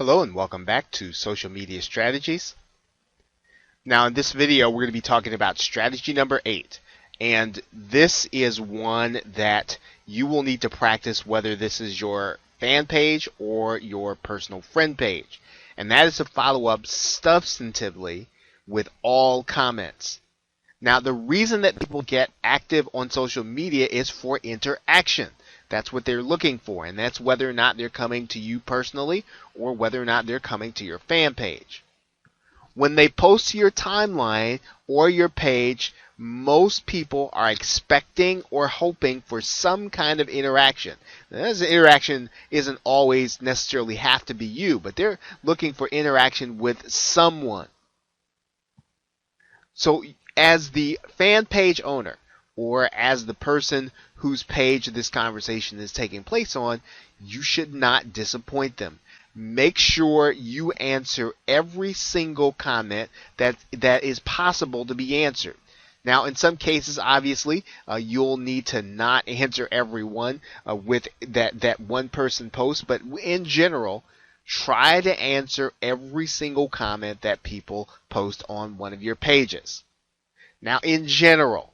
Hello and welcome back to Social Media Strategies. Now in this video we're going to be talking about strategy number 8, and this is one that you will need to practice whether this is your fan page or your personal friend page, and that is to follow up substantively with all comments. Now the reason that people get active on social media is for interaction. That's what they're looking for, and that's whether or not they're coming to you personally or whether or not they're coming to your fan page. When they post to your timeline or your page, most people are expecting or hoping for some kind of interaction. Now, this interaction isn't always necessarily have to be you, but they're looking for interaction with someone. So as the fan page owner, or as the person whose page this conversation is taking place on, you should not disappoint them. Make sure you answer every single comment that is possible to be answered. Now, in some cases, obviously, you'll need to not answer everyone with that one person post, but in general, try to answer every single comment that people post on one of your pages. Now, in general,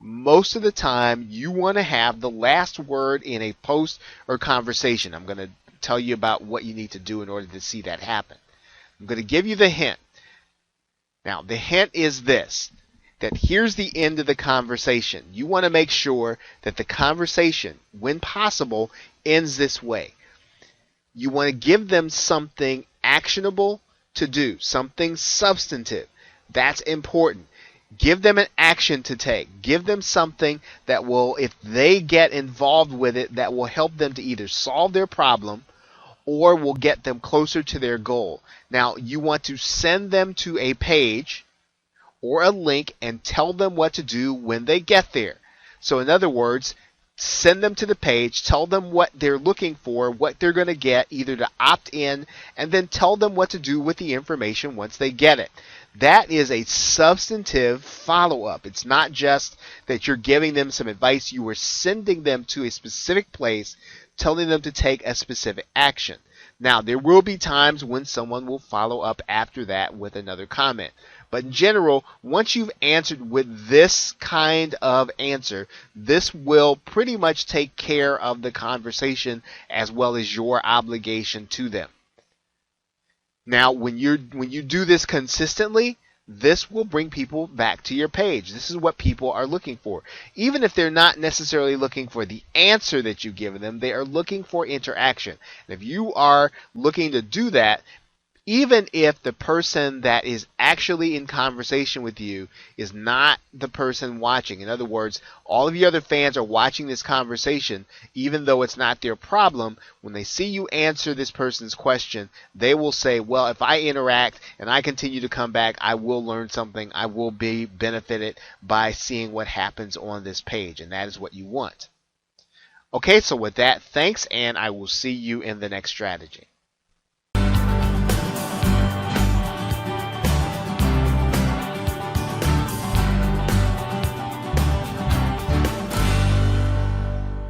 most of the time, you want to have the last word in a post or conversation. I'm going to tell you about what you need to do in order to see that happen. I'm going to give you the hint. Now, the hint is this, that here's the end of the conversation. You want to make sure that the conversation, when possible, ends this way. You want to give them something actionable to do, something substantive. That's important. Give them an action to take. Give them something that will, if they get involved with it, that will help them to either solve their problem or will get them closer to their goal. Now, you want to send them to a page or a link and tell them what to do when they get there. So in other words, send them to the page, tell them what they're looking for, what they're going to get, either to opt in, and then tell them what to do with the information once they get it. That is a substantive follow-up. It's not just that you're giving them some advice. You are sending them to a specific place, telling them to take a specific action. Now, there will be times when someone will follow up after that with another comment. But in general, once you've answered with this kind of answer, this will pretty much take care of the conversation as well as your obligation to them. Now, when you do this consistently, this will bring people back to your page. This is what people are looking for. Even if they're not necessarily looking for the answer that you've given them, they are looking for interaction. And if you are looking to do that, even if the person that is actually in conversation with you is not the person watching. In other words, all of your other fans are watching this conversation, even though it's not their problem. When they see you answer this person's question, they will say, well, if I interact and I continue to come back, I will learn something. I will be benefited by seeing what happens on this page, and that is what you want. Okay, so with that, thanks, and I will see you in the next strategy.